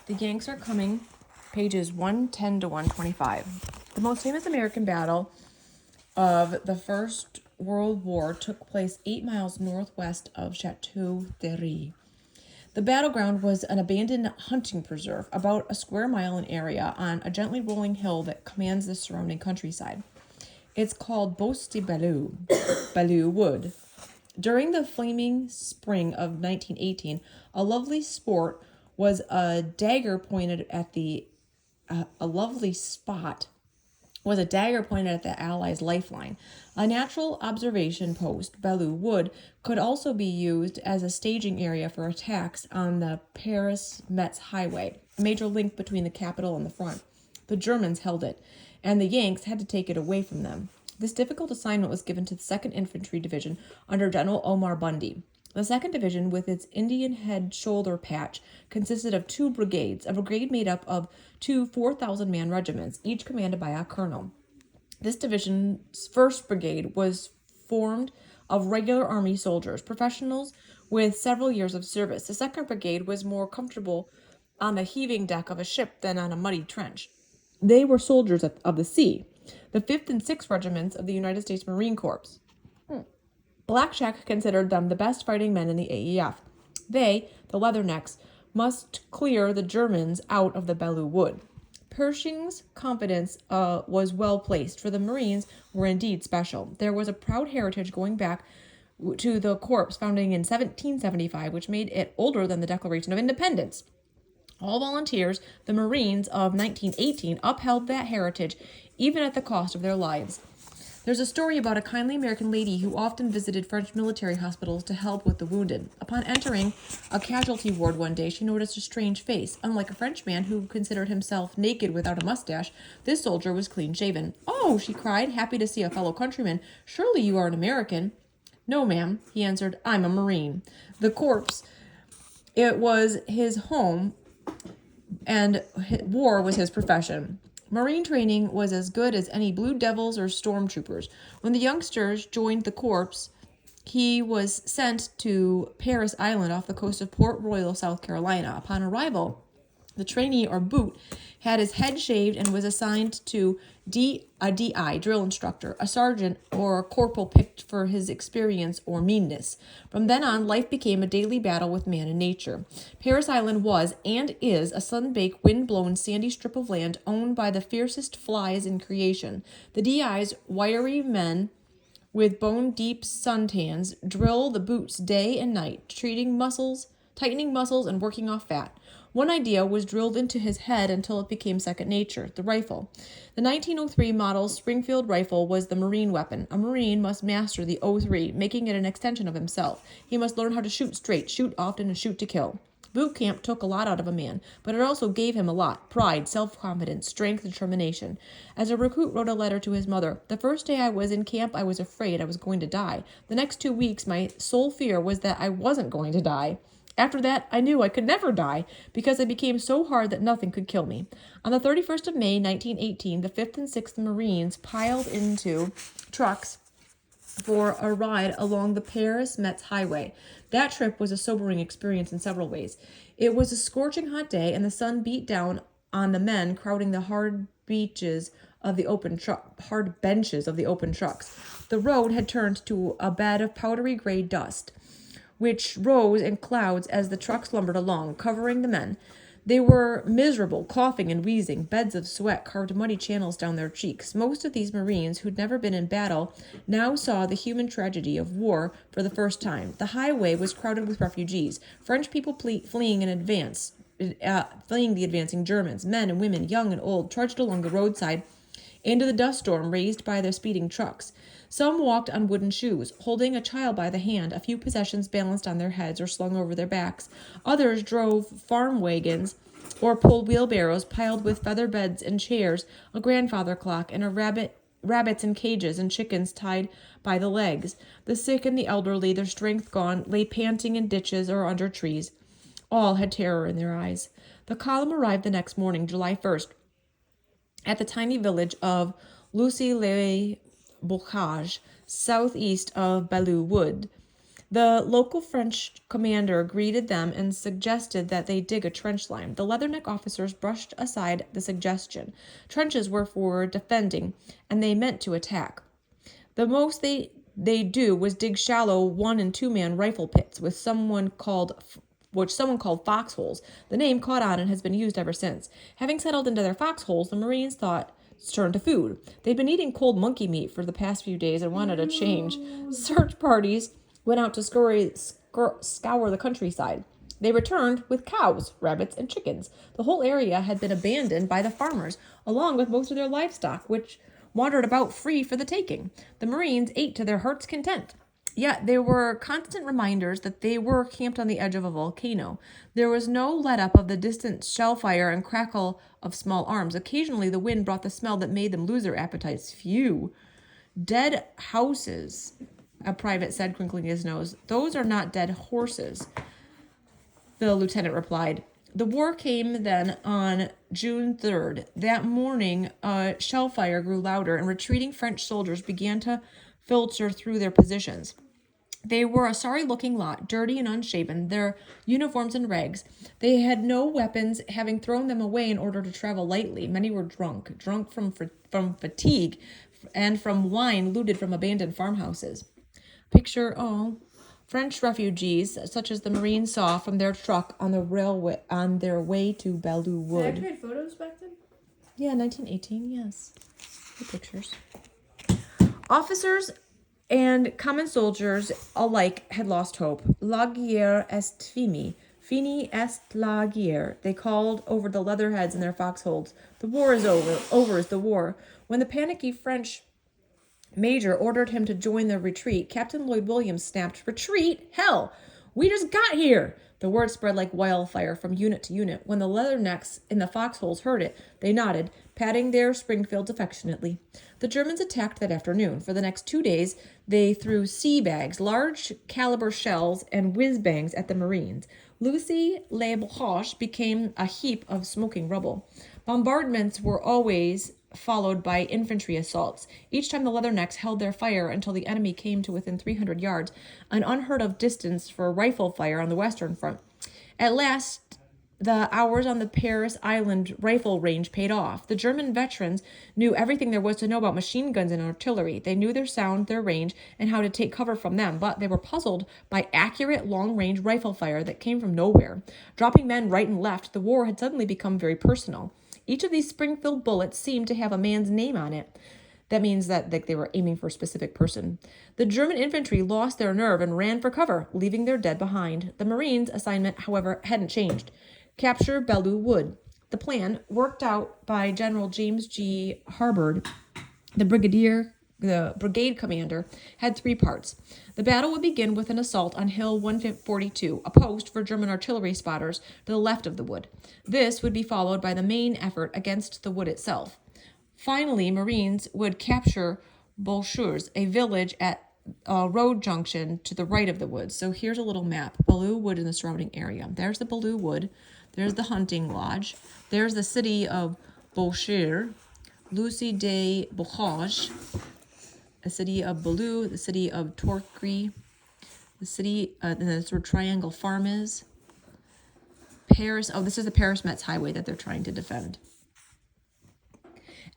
The Yanks are coming, pages 110 to 125. The most famous American battle of the First World War took place 8 miles northwest of Chateau Thierry. The battleground was an abandoned hunting preserve, about a square mile in area, on a gently rolling hill that commands the surrounding countryside. It's called Bosque de Belleau Wood. During the flaming spring of 1918, a lovely spot was a dagger pointed at the Allies' lifeline. A natural observation post, Belleau Wood, could also be used as a staging area for attacks on the Paris-Metz highway, a major link between the capital and the front. The Germans held it, and the Yanks had to take it away from them. This difficult assignment was given to the 2nd Infantry Division under General Omar Bundy. The 2nd Division, with its Indian Head shoulder patch, consisted of 2 brigades, a brigade made up of 2 4,000-man regiments, each commanded by a colonel. This division's 1st Brigade was formed of regular army soldiers, professionals with several years of service. The 2nd Brigade was more comfortable on the heaving deck of a ship than on a muddy trench. They were soldiers of the sea. The 5th and 6th Regiments of the United States Marine Corps. Black Jack considered them the best fighting men in the AEF. They, the Leathernecks, must clear the Germans out of the Belleau Wood. Pershing's confidence was well placed, for the Marines were indeed special. There was a proud heritage going back to the Corps founding in 1775, which made it older than the Declaration of Independence. All volunteers, the Marines of 1918, upheld that heritage, even at the cost of their lives. There's a story about a kindly American lady who often visited French military hospitals to help with the wounded. Upon entering a casualty ward one day, she noticed a strange face. Unlike a Frenchman who considered himself naked without a mustache, this soldier was clean-shaven. "Oh," she cried, happy to see a fellow countryman, "surely you are an American." "No, ma'am," he answered, "I'm a Marine." The corpse, it was his home, and war was his profession. Marine training was as good as any Blue Devils or stormtroopers. When the youngsters joined the corps, he was sent to Paris Island off the coast of Port Royal, South Carolina. Upon arrival, the trainee or boot had his head shaved and was assigned to a DI, drill instructor, a sergeant or a corporal picked for his experience or meanness. From then on, life became a daily battle with man and nature. Paris Island was and is a sun-baked, wind-blown, sandy strip of land owned by the fiercest flies in creation. The DI's wiry men with bone-deep suntans drill the boots day and night, tightening muscles, and working off fat. One idea was drilled into his head until it became second nature: the rifle. The 1903 model Springfield rifle was the Marine weapon. A Marine must master the .03, making it an extension of himself. He must learn how to shoot straight, shoot often, and shoot to kill. Boot camp took a lot out of a man, but it also gave him a lot: pride, self-confidence, strength, determination. As a recruit wrote a letter to his mother, "The first day I was in camp, I was afraid I was going to die. The next 2 weeks, my sole fear was that I wasn't going to die. After that, I knew I could never die, because I became so hard that nothing could kill me." On the 31st of May, 1918, the 5th and 6th Marines piled into trucks for a ride along the Paris-Metz highway. That trip was a sobering experience in several ways. It was a scorching hot day, and the sun beat down on the men crowding the hard benches of the open trucks. The road had turned to a bed of powdery gray dust, which rose in clouds as the trucks lumbered along, covering the men. They were miserable, coughing and wheezing. Beds of sweat carved muddy channels down their cheeks. Most of these Marines, who'd never been in battle, now saw the human tragedy of war for the first time. The highway was crowded with refugees, French people fleeing the advancing Germans. Men and women, young and old, trudged along the roadside into the dust storm raised by their speeding trucks. Some walked on wooden shoes, holding a child by the hand, a few possessions balanced on their heads or slung over their backs. Others drove farm wagons or pulled wheelbarrows piled with feather beds and chairs, a grandfather clock, and rabbits in cages and chickens tied by the legs. The sick and the elderly, their strength gone, lay panting in ditches or under trees. All had terror in their eyes. The column arrived the next morning, July 1st, at the tiny village of Lucy-le-Bocage, southeast of Belleau Wood. The local French commander greeted them and suggested that they dig a trench line. The Leatherneck officers brushed aside the suggestion. Trenches were for defending, and they meant to attack. The most they do was dig shallow 1 and 2 man rifle pits with someone called foxholes. The name caught on and has been used ever since. Having settled into their foxholes, the Marines thought turned to food. They'd been eating cold monkey meat for the past few days and wanted a change. Search parties went out to scour the countryside. They returned with cows, rabbits, and chickens. The whole area had been abandoned by the farmers, along with most of their livestock, which wandered about free for the taking. The Marines ate to their heart's content. Yet there were constant reminders that they were camped on the edge of a volcano. There was no let-up of the distant shell fire and crackle of small arms. Occasionally the wind brought the smell that made them lose their appetites. Phew. Dead houses, a private said, crinkling his nose. Those are not dead horses, the lieutenant replied. The war came then on June 3rd. That morning, shell fire grew louder, and retreating French soldiers began to filter through their positions. They were a sorry-looking lot, dirty and unshaven, their uniforms in rags. They had no weapons, having thrown them away in order to travel lightly. Many were drunk from fatigue and from wine looted from abandoned farmhouses. Picture, French refugees, such as the Marines saw from their truck on the railway on their way to Belleau Wood. Did I trade photos back then? Yeah, 1918, yes. The pictures. Officers and common soldiers alike had lost hope. La guerre est finie. Fini est la guerre. They called over the leatherheads in their foxholes. The war is over. Over is the war. When the panicky French major ordered him to join the retreat, Captain Lloyd Williams snapped, "Retreat? Hell! We just got here!" The word spread like wildfire from unit to unit. When the leathernecks in the foxholes heard it, they nodded, patting their Springfields affectionately. The Germans attacked that afternoon. For the next 2 days, they threw sea bags, large caliber shells, and whiz-bangs at the Marines. Lucy Le Broche became a heap of smoking rubble. Bombardments were always followed by infantry assaults. Each time the Leathernecks held their fire until the enemy came to within 300 yards, an unheard of distance for rifle fire on the western front. At last, the hours on the Paris Island rifle range paid off. The German veterans knew everything there was to know about machine guns and artillery. They knew their sound, their range, and how to take cover from them, but they were puzzled by accurate long-range rifle fire that came from nowhere. Dropping men right and left, the war had suddenly become very personal. Each of these Springfield bullets seemed to have a man's name on it. That means that they were aiming for a specific person. The German infantry lost their nerve and ran for cover, leaving their dead behind. The Marines' assignment, however, hadn't changed. Capture Belleau Wood. The plan, worked out by General James G. Harbord, the brigade commander, had 3 parts. The battle would begin with an assault on Hill 142, a post for German artillery spotters to the left of the wood. This would be followed by the main effort against the wood itself. Finally, Marines would capture Bolchures, a village at a road junction to the right of the woods. So here's a little map. Belleau Wood in the surrounding area. There's the Belleau Wood. There's the hunting lodge. There's the city of Bolchures, Lucy de Bouchage, the city of Belleau, the city of Torquay, the city, and that's where Triangle Farm is. Paris, this is the Paris-Metz highway that they're trying to defend.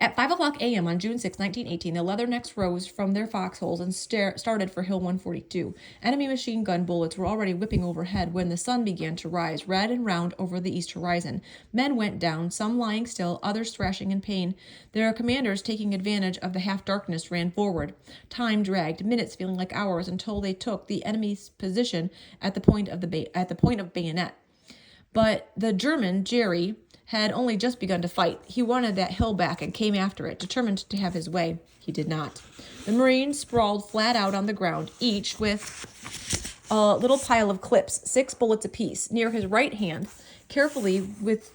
At 5 o'clock a.m. on June 6, 1918, the Leathernecks rose from their foxholes and started for Hill 142. Enemy machine gun bullets were already whipping overhead when the sun began to rise, red and round over the east horizon. Men went down, some lying still, others thrashing in pain. Their commanders, taking advantage of the half-darkness, ran forward. Time dragged, minutes feeling like hours, until they took the enemy's position at the point of bayonet. But the German, Jerry, had only just begun to fight. He wanted that hill back and came after it, determined to have his way. He did not. The Marines sprawled flat out on the ground, each with a little pile of clips, 6 bullets apiece, near his right hand. Carefully, with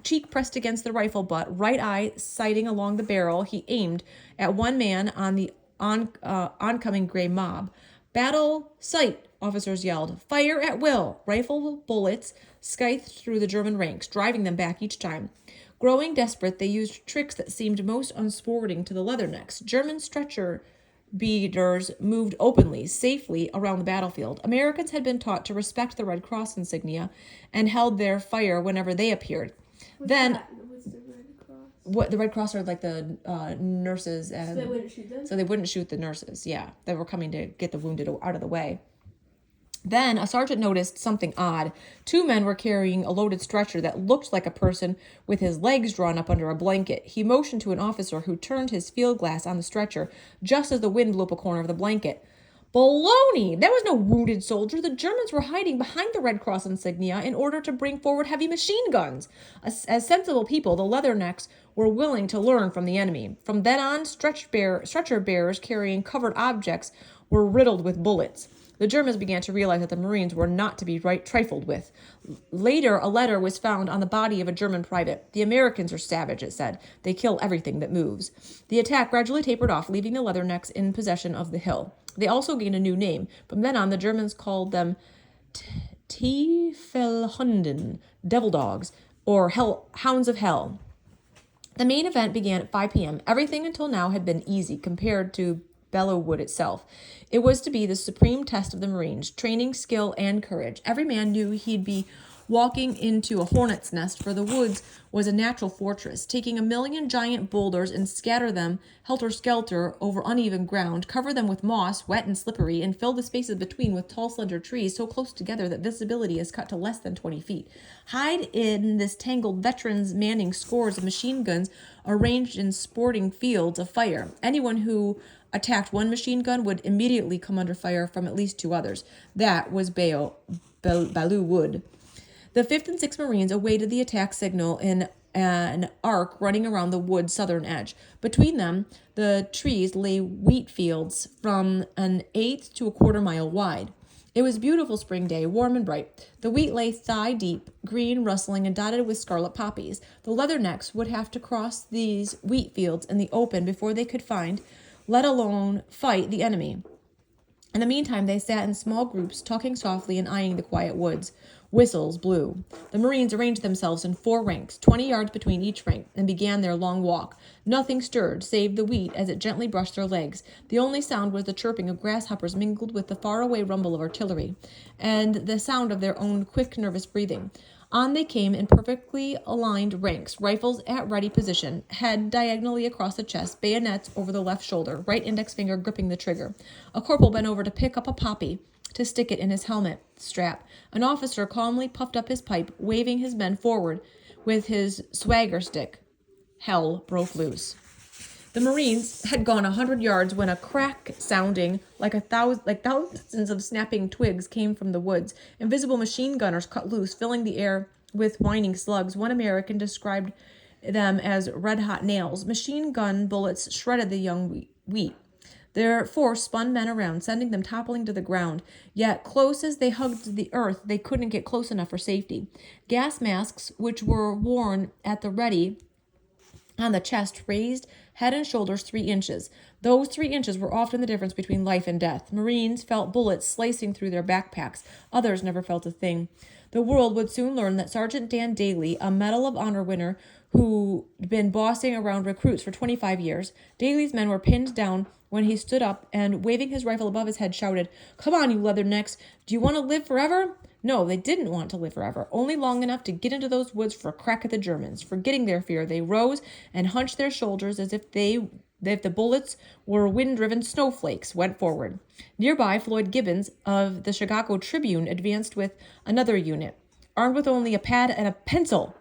cheek pressed against the rifle butt, right eye sighting along the barrel, he aimed at one man on the oncoming gray mob. "Battle sight!" officers yelled. "Fire at will!" Rifle bullets scythed through the German ranks, driving them back each time. Growing desperate, they used tricks that seemed most unsporting to the Leathernecks. German stretcher beaters moved openly, safely around the battlefield. Americans had been taught to respect the Red Cross insignia and held their fire whenever they appeared. What's Then, that? What's the Red Cross? what the Red Cross are like the nurses, and So they wouldn't shoot them? so they wouldn't shoot the nurses. Yeah, that were coming to get the wounded out of the way. Then a sergeant noticed something odd. Two men were carrying a loaded stretcher that looked like a person with his legs drawn up under a blanket. He motioned to an officer who turned his field glass on the stretcher just as the wind blew up a corner of the blanket. Baloney! There was no wounded soldier. The Germans were hiding behind the Red Cross insignia in order to bring forward heavy machine guns. As sensible people, the Leathernecks were willing to learn from the enemy. From then on, stretcher bearers carrying covered objects were riddled with bullets. The Germans began to realize that the Marines were not to be trifled with. Later, a letter was found on the body of a German private. The Americans are savage, it said. They kill everything that moves. The attack gradually tapered off, leaving the Leathernecks in possession of the hill. They also gained a new name. From then on, the Germans called them Tiefelhunden, devil dogs, or hounds of hell. The main event began at 5 p.m. Everything until now had been easy compared to Belleau Wood itself. It was to be the supreme test of the Marines, training, skill, and courage. Every man knew he'd be walking into a hornet's nest, for the woods was a natural fortress. Taking a million giant boulders and scatter them helter-skelter over uneven ground, cover them with moss, wet and slippery, and fill the spaces between with tall, slender trees so close together that visibility is cut to less than 20 feet. Hide in this tangled veterans manning scores of machine guns arranged in sporting fields of fire. Anyone who attacked one machine gun would immediately come under fire from at least two others. That was Belleau Wood. The 5th and 6th Marines awaited the attack signal in an arc running around the wood's southern edge. Between them, the trees lay wheat fields from an eighth to a quarter mile wide. It was a beautiful spring day, warm and bright. The wheat lay thigh-deep, green, rustling, and dotted with scarlet poppies. The Leathernecks would have to cross these wheat fields in the open before they could find, let alone fight, the enemy. In the meantime, they sat in small groups, talking softly and eyeing the quiet woods. Whistles blew. The Marines arranged themselves in 4 ranks, 20 yards between each rank, and began their long walk. Nothing stirred, save the wheat as it gently brushed their legs. The only sound was the chirping of grasshoppers mingled with the faraway rumble of artillery, and the sound of their own quick, nervous breathing. On they came in perfectly aligned ranks, rifles at ready position, head diagonally across the chest, bayonets over the left shoulder, right index finger gripping the trigger. A corporal bent over to pick up a poppy to stick it in his helmet strap. An officer calmly puffed up his pipe, waving his men forward with his swagger stick. Hell broke loose. The Marines had gone 100 yards when a crack sounding like thousands of snapping twigs came from the woods. Invisible machine gunners cut loose, filling the air with whining slugs. One American described them as red-hot nails. Machine gun bullets shredded the young wheat. Their force spun men around, sending them toppling to the ground. Yet, close as they hugged the earth, they couldn't get close enough for safety. Gas masks, which were worn at the ready on the chest, raised head and shoulders 3 inches. Those 3 inches were often the difference between life and death. Marines felt bullets slicing through their backpacks. Others never felt a thing. The world would soon learn that Sergeant Dan Daly, a Medal of Honor winner who'd been bossing around recruits for 25 years, Daly's men were pinned down when he stood up and, waving his rifle above his head, shouted, "Come on, you leathernecks! Do you want to live forever?" No, they didn't want to live forever, only long enough to get into those woods for a crack at the Germans. Forgetting their fear, they rose and hunched their shoulders as if the bullets were wind-driven snowflakes, went forward. Nearby, Floyd Gibbons of the Chicago Tribune advanced with another unit, armed with only a pad and a pencil.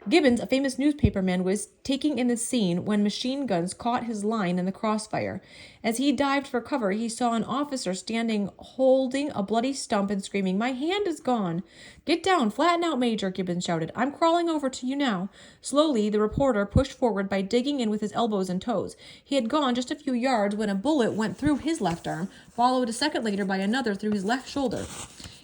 Gibbons, a famous newspaperman, was taking in the scene when machine guns caught his line in the crossfire. As he dived for cover, he saw an officer standing holding a bloody stump and screaming, "My hand is gone!" "Get down, flatten out, Major," Gibbons shouted. "I'm crawling over to you now." Slowly, the reporter pushed forward by digging in with his elbows and toes. He had gone just a few yards when a bullet went through his left arm, followed a second later by another through his left shoulder.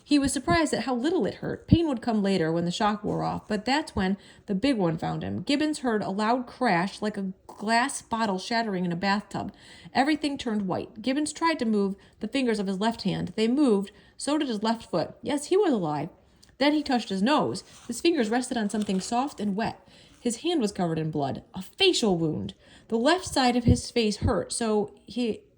He was surprised at how little it hurt. Pain would come later when the shock wore off, but that's when the big one found him. Gibbons heard a loud crash like a glass bottle shattering in a bathtub. Everything turned white. Gibbons tried to move the fingers of his left hand. They moved, so did his left foot. Yes, he was alive. Then he touched his nose. His fingers rested on something soft and wet. His hand was covered in blood. A facial wound. The left side of his face hurt, so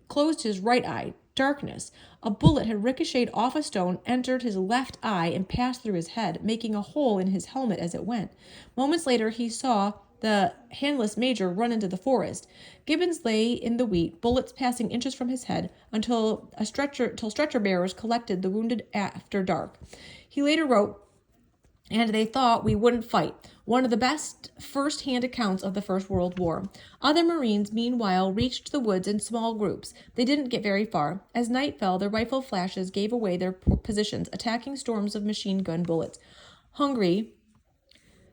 closed his right eye. Darkness. A bullet had ricocheted off a stone, entered his left eye, and passed through his head, making a hole in his helmet as it went. Moments later, he saw the handless major run into the forest. Gibbons lay in the wheat, bullets passing inches from his head, until stretcher bearers collected the wounded after dark. He later wrote, "And they thought we wouldn't fight." One of the best first-hand accounts of the First World War. Other Marines, meanwhile, reached the woods in small groups. They didn't get very far. As night fell, their rifle flashes gave away their positions, attacking storms of machine gun bullets. Hungry,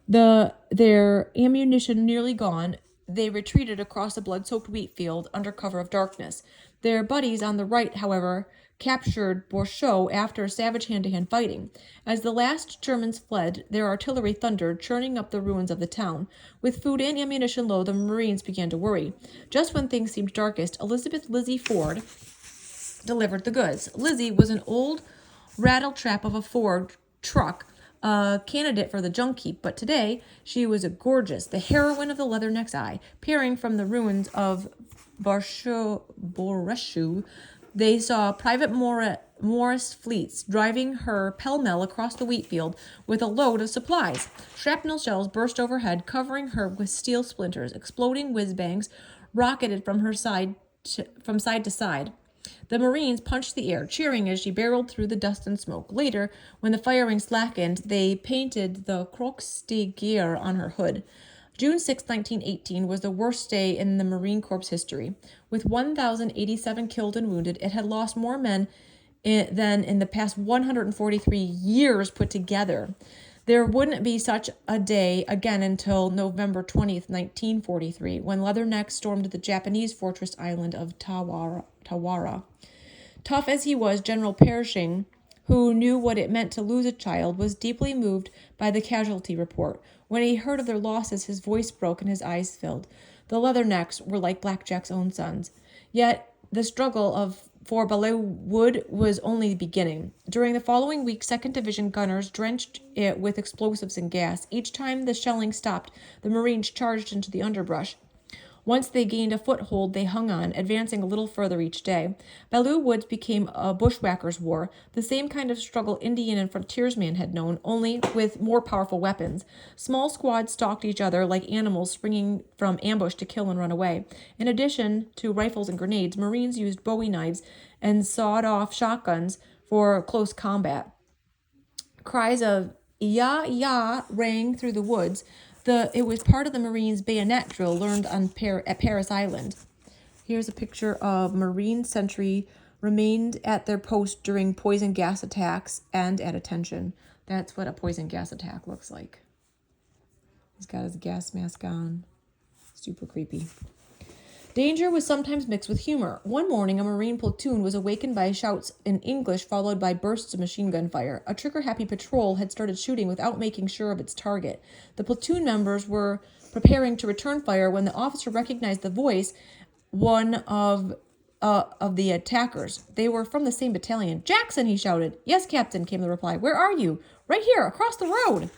their ammunition nearly gone, they retreated across the blood-soaked wheat field under cover of darkness. Their buddies on the right, however, captured Borchot after savage hand-to-hand fighting. As the last Germans fled, their artillery thundered, churning up the ruins of the town. With food and ammunition low, the Marines began to worry. Just when things seemed darkest, Elizabeth Lizzie Ford delivered the goods. Lizzie was an old rattletrap of a Ford truck, a candidate for the junk heap, but today she was a gorgeous, the heroine of the Leatherneck's Eye. Peering from the ruins of Boreshu, they saw Private Morris Fleets driving her pell-mell across the wheat field with a load of supplies. Shrapnel shells burst overhead, covering her with steel splinters. Exploding whiz-bangs rocketed from side to side. The Marines punched the air, cheering as she barreled through the dust and smoke. Later, when the firing slackened, they painted the Croix de Guerre on her hood. June 6, 1918 was the worst day in the Marine Corps' history. With 1,087 killed and wounded, it had lost more men than in the past 143 years put together. There wouldn't be such a day again until November 20th, 1943, when Leatherneck stormed the Japanese fortress island of Tawara. Tough as he was, General Pershing, who knew what it meant to lose a child, was deeply moved by the casualty report. When he heard of their losses, his voice broke and his eyes filled. The Leathernecks were like Blackjack's own sons. Yet the struggle for Belleau Wood was only beginning. During the following week, 2nd Division gunners drenched it with explosives and gas. Each time the shelling stopped, the Marines charged into the underbrush. Once they gained a foothold, they hung on, advancing a little further each day. Belleau Woods became a bushwhackers' war, the same kind of struggle Indian and frontiersman had known, only with more powerful weapons. Small squads stalked each other like animals springing from ambush to kill and run away. In addition to rifles and grenades, Marines used Bowie knives and sawed-off shotguns for close combat. Cries of "Ya, ya" rang through the woods. It was part of the Marines' bayonet drill learned at Paris Island. Here's a picture of Marine sentry remained at their post during poison gas attacks and at attention. That's what a poison gas attack looks like. He's got his gas mask on. Super creepy. Danger was sometimes mixed with humor. One morning, a Marine platoon was awakened by shouts in English followed by bursts of machine gun fire. A trigger-happy patrol had started shooting without making sure of its target. The platoon members were preparing to return fire when the officer recognized the voice, one of the attackers. They were from the same battalion. "Jackson," he shouted. "Yes, Captain," came the reply. "Where are you?" "Right here, across the road."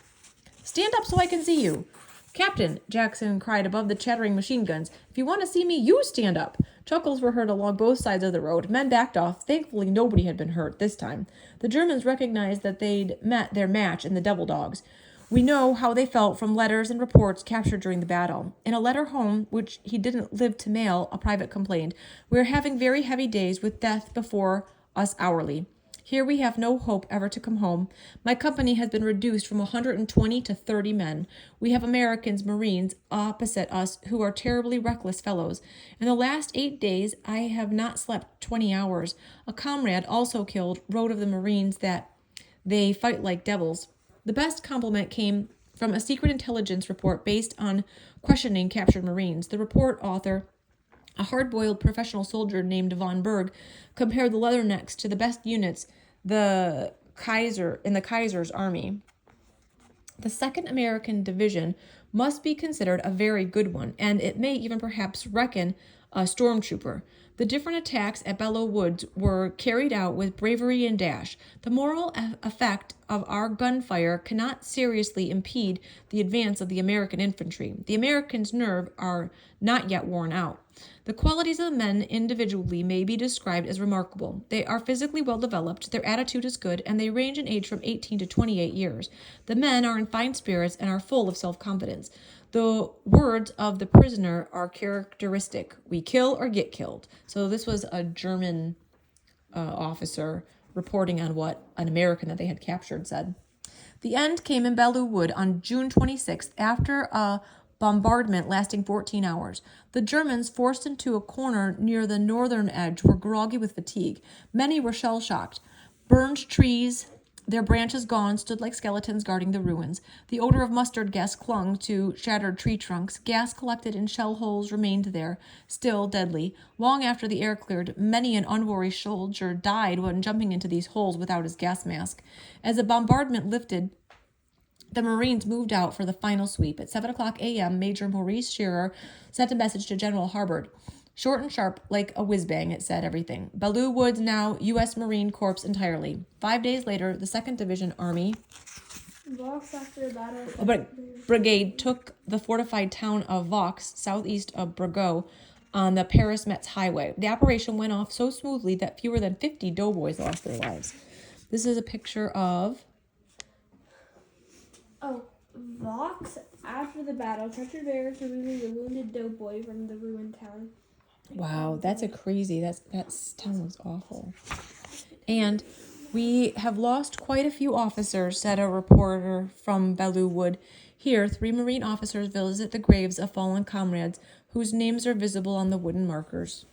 "Stand up so I can see you." "Captain," Jackson cried above the chattering machine guns, "if you want to see me, you stand up." Chuckles were heard along both sides of the road. Men backed off. Thankfully, nobody had been hurt this time. The Germans recognized that they'd met their match in the Devil Dogs. We know how they felt from letters and reports captured during the battle. In a letter home, which he didn't live to mail, a private complained, "We are having very heavy days with death before us hourly. Here we have no hope ever to come home. My company has been reduced from 120 to 30 men. We have Americans, Marines, opposite us who are terribly reckless fellows. In the last 8 days, I have not slept 20 hours. A comrade, also killed, wrote of the Marines that they fight like devils." The best compliment came from a secret intelligence report based on questioning captured Marines. The report author, a hard-boiled professional soldier named von Berg, compared the Leathernecks to the best units in the Kaiser's army. The 2nd American Division must be considered a very good one, and it may even perhaps reckon a stormtrooper. The different attacks at Belleau Woods were carried out with bravery and dash. The moral effect of our gunfire cannot seriously impede the advance of the American infantry. The Americans' nerve are not yet worn out. The qualities of the men individually may be described as remarkable. They are physically well developed, their attitude is good, and they range in age from 18 to 28 years. The men are in fine spirits and are full of self-confidence. The words of the prisoner are characteristic. We kill or get killed. So this was a German officer reporting on what an American that they had captured said. The end came in Belleau Wood on June 26th after a bombardment lasting 14 hours. The Germans, forced into a corner near the northern edge, were groggy with fatigue. Many were shell-shocked. Burned trees, their branches gone, stood like skeletons guarding the ruins. The odor of mustard gas clung to shattered tree trunks. Gas collected in shell holes remained there, still deadly. Long after the air cleared, many an unwary soldier died when jumping into these holes without his gas mask. As the bombardment lifted, the Marines moved out for the final sweep. At 7 o'clock a.m., Major Maurice Shearer sent a message to General Harbord. Short and sharp, like a whiz-bang, it said everything. Belleau Woods now U.S. Marine Corps entirely. 5 days later, the 2nd Division Army Brigade took the fortified town of Vaux, southeast of Burgos, on the Paris-Metz highway. The operation went off so smoothly that fewer than 50 doughboys lost their lives. This is a picture of... Vaux, after the battle, treachered bears removing the wounded doughboy from the ruined town. Wow, that's a crazy. That town was awful. And we have lost quite a few officers, said a reporter from Belleau Wood. Here, 3 Marine officers visit the graves of fallen comrades whose names are visible on the wooden markers.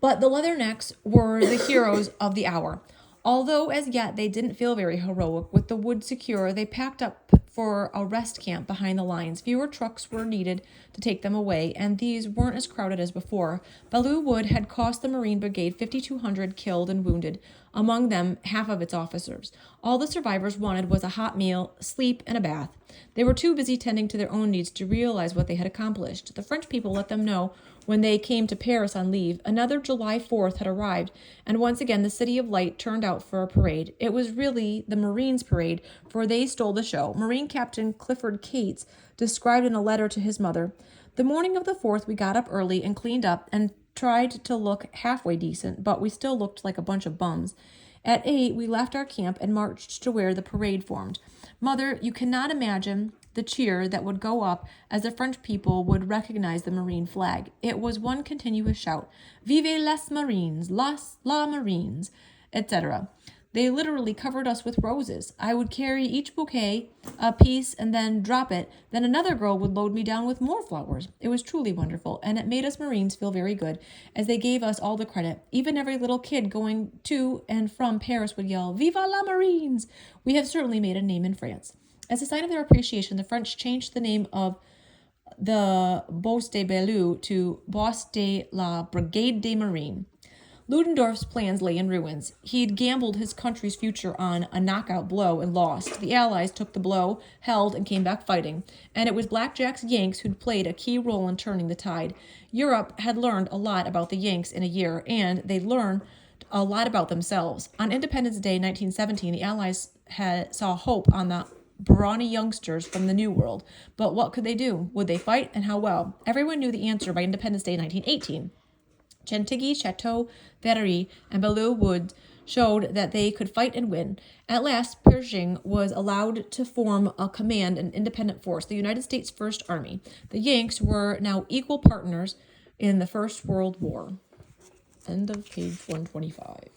But the Leathernecks were the heroes of the hour. Although as yet they didn't feel very heroic, with the wood secure, they packed up for a rest camp behind the lines. Fewer trucks were needed to take them away, and these weren't as crowded as before. Belleau Wood had cost the Marine Brigade 5,200 killed and wounded, among them half of its officers. All the survivors wanted was a hot meal, sleep, and a bath. They were too busy tending to their own needs to realize what they had accomplished. The French people let them know when they came to Paris on leave. Another July 4th had arrived, and once again the City of Light turned out for a parade. It was really the Marines' parade, for they stole the show. Marine Captain Clifford Cates described in a letter to his mother, "The morning of the 4th we got up early and cleaned up and tried to look halfway decent, but we still looked like a bunch of bums. At 8, we left our camp and marched to where the parade formed. Mother, you cannot imagine the cheer that would go up as the French people would recognize the Marine flag. It was one continuous shout, Vive les Marines, la Marines, etc. They literally covered us with roses. I would carry each bouquet a piece and then drop it. Then another girl would load me down with more flowers. It was truly wonderful, and it made us Marines feel very good, as they gave us all the credit. Even every little kid going to and from Paris would yell, Viva la Marines! We have certainly made a name in France." As a sign of their appreciation, the French changed the name of the Bosse de Belleau to Bosse de la Brigade des Marines. Ludendorff's plans lay in ruins. He'd gambled his country's future on a knockout blow and lost. The Allies took the blow, held, and came back fighting. And it was Blackjack's Yanks who'd played a key role in turning the tide. Europe had learned a lot about the Yanks in a year, and they'd learned a lot about themselves. On Independence Day 1917, the Allies saw hope on the brawny youngsters from the New World. But what could they do? Would they fight, and how well? Everyone knew the answer by Independence Day 1918. Chantilly, Chateau, Verrerie, and Belleau Wood showed that they could fight and win. At last, Pershing was allowed to form a command an independent force, the United States First Army. The Yanks were now equal partners in the First World War. End of page 125.